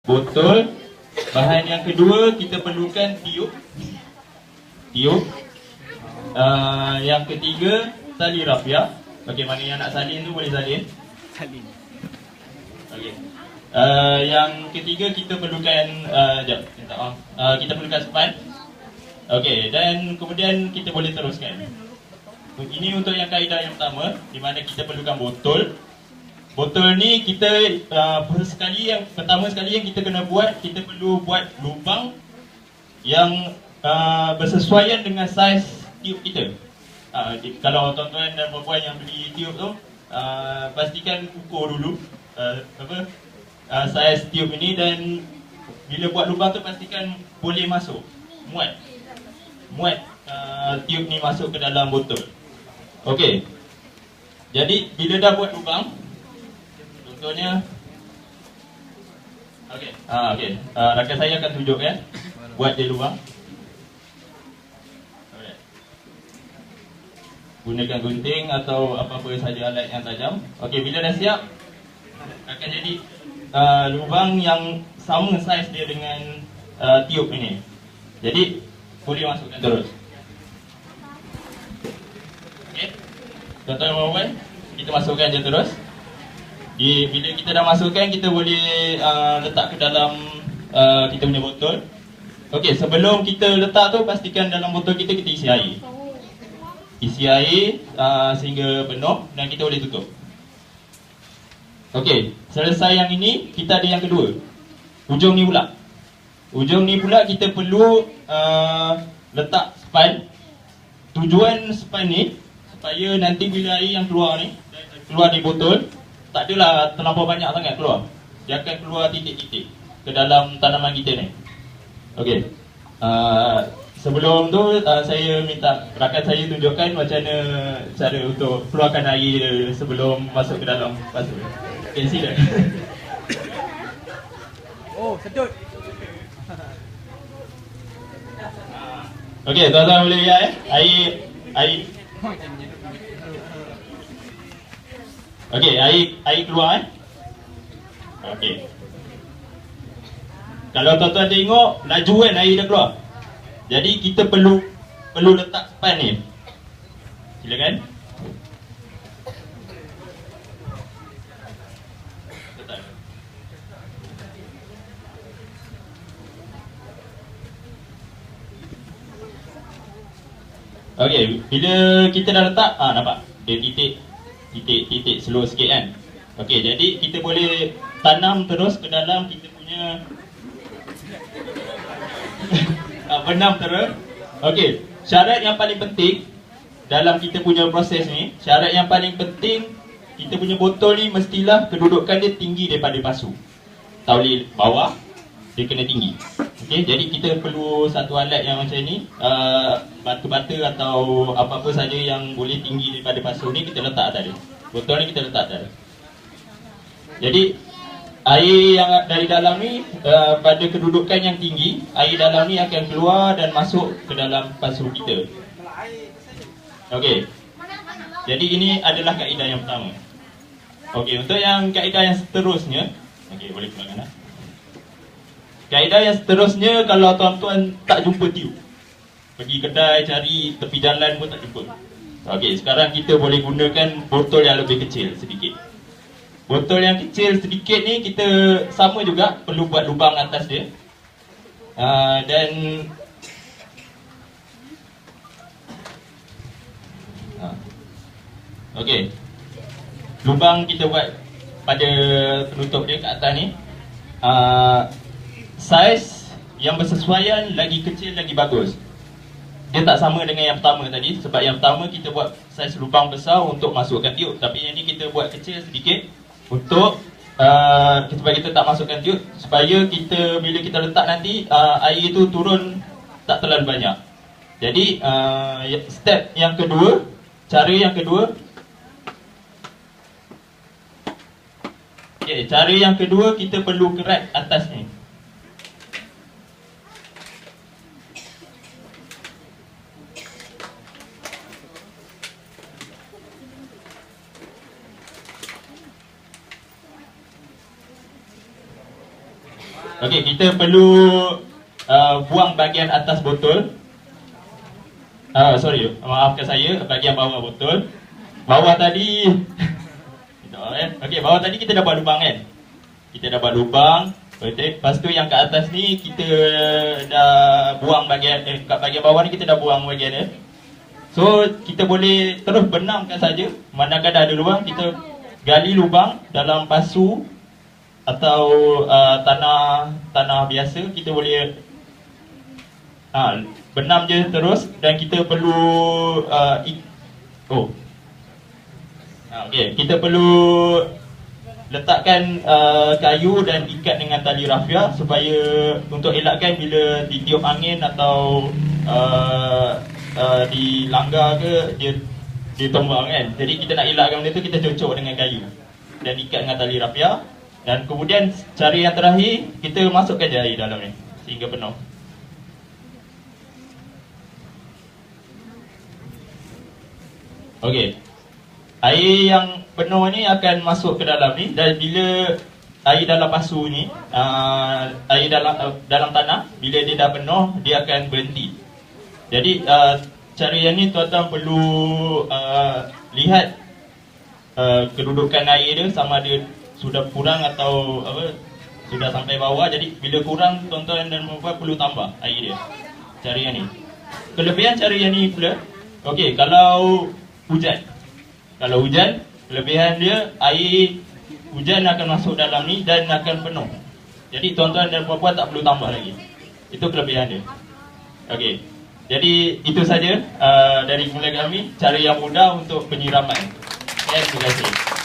botol. Bahan yang kedua kita perlukan tiup. Yang ketiga tali rafia. Okey, mana yang nak salin tu boleh salin. Okey. Yang ketiga kita perlukan kita perlukan span. Okey, dan kemudian kita boleh teruskan. Ini untuk yang kaedah yang pertama, di mana kita perlukan botol. Botol ni kita pertama sekali yang kita kena buat, kita perlu buat lubang yang bersesuaian dengan saiz tiup kita. Kalau tuan-tuan dan puan-puan yang beli tiup tu, pastikan ukur dulu saiz tiup ini, dan bila buat lubang tu pastikan boleh masuk, muat tiup ni masuk ke dalam botol. Okey. Jadi bila dah buat lubang, contohnya okey, rakan saya akan tunjuk ya, buat dia lubang. Gunakan gunting atau apa-apa saja alat yang tajam. Okey, bila dah siap akan jadi lubang yang sama saiz dia dengan tiup ini. Jadi boleh masukkan terus. Okey. Tuan-tuan dan puan, kita masukkan je terus. Bila kita dah masukkan, kita boleh letak ke dalam kita punya botol. Okey, sebelum kita letak tu, pastikan dalam botol kita isi air. Isi air sehingga penuh dan kita boleh tutup. Okey, selesai yang ini, kita ada yang kedua. Ujung ni pula kita perlu letak span. Tujuan span ni supaya nanti bila air yang keluar di botol, tak adalah terlampau banyak sangat keluar. Dia akan keluar titik-titik ke dalam tanaman kita ni. Okey. Sebelum tu saya minta rakan saya tunjukkan macam mana cara untuk keluarkan air sebelum masuk ke dalam pasu. Okey, sila. Oh, sedut. Okey, tuan-tuan boleh lihat air. Okey, air keluar Okey. Kalau tuan-tuan tengok, laju kan air dah keluar. Jadi kita perlu letak span ni. Silakan. Letak. Okey, bila kita dah letak, nampak? Dia titik slow sikit kan. Okey, jadi kita boleh tanam terus ke dalam kita punya benam terus. Okey, syarat yang paling penting dalam kita punya proses ni, syarat yang paling penting, kita punya botol ni mestilah kedudukan dia tinggi daripada pasu. Tak boleh bawah, dia kena tinggi. Okey, jadi kita perlu satu alat yang macam ni, batu-bata atau apa-apa saja yang boleh tinggi daripada pasu ni, kita letak atas dia. Botol ni kita letak atas dia. Jadi air yang dari dalam ni pada kedudukan yang tinggi, air dalam ni akan keluar dan masuk ke dalam pasu kita. Okey. Jadi ini adalah kaedah yang pertama. Okey, untuk yang kaedah yang seterusnya, okey, boleh keluarkan lah. Kaedah yang seterusnya, kalau tuan-tuan tak jumpa tiup, pergi kedai cari tepi jalan pun tak jumpa. Okey, sekarang kita boleh gunakan botol yang lebih kecil sedikit. Botol yang kecil sedikit ni kita sama juga perlu buat lubang atas dia. Dan okey. Lubang kita buat pada penutup dia kat atas ni. Saiz yang bersesuaian, lagi kecil lagi bagus. Dia tak sama dengan yang pertama tadi, sebab yang pertama kita buat saiz lubang besar untuk masukkan tiup, tapi yang ni kita buat kecil sedikit untuk supaya kita tak masukkan tiup, supaya kita bila kita letak nanti air tu turun tak terlalu banyak. Jadi step yang kedua, cara yang kedua, cara yang kedua kita perlu kerat atas ni. Okey, kita perlu buang bahagian atas botol. Sorry, maafkan saya, bahagian bawah botol. Bawah tadi okey, bawah tadi kita dah buat lubang kan? Kita dah buat lubang. Lepas tu yang kat atas ni kita dah buang bahagian kat bahagian bawah ni kita dah buang bahagian dia. So kita boleh terus benamkan saja. Manakala dah ada lubang, kita gali lubang dalam pasu atau tanah biasa. Kita boleh benam je terus. Dan kita perlu okey, kita perlu letakkan kayu dan ikat dengan tali rafia supaya untuk elakkan bila ditiup angin atau dilanggar ke dia tumbang kan. Jadi kita nak elakkan benda tu, kita cocok dengan kayu dan ikat dengan tali rafia. Dan kemudian cara yang terakhir, kita masukkan je air dalam ni sehingga penuh. Okey, air yang penuh ni akan masuk ke dalam ni. Dan bila air dalam pasu ni, air dalam tanah, bila dia dah penuh, dia akan berhenti. Jadi cara yang ni tuan-tuan perlu lihat kedudukan air dia, sama ada sudah kurang atau sudah sampai bawah. Jadi bila kurang, tuan-tuan dan puan perlu tambah air dia. Cara yang ni. Kelebihan cara yang ni pula, okey, kalau hujan, kelebihan dia, air hujan akan masuk dalam ni dan akan penuh. Jadi tuan-tuan dan puan-puan tak perlu tambah lagi. Itu kelebihan dia. Okey, jadi itu saja dari mulai kami, cara yang mudah untuk penyiraman. Terima kasih.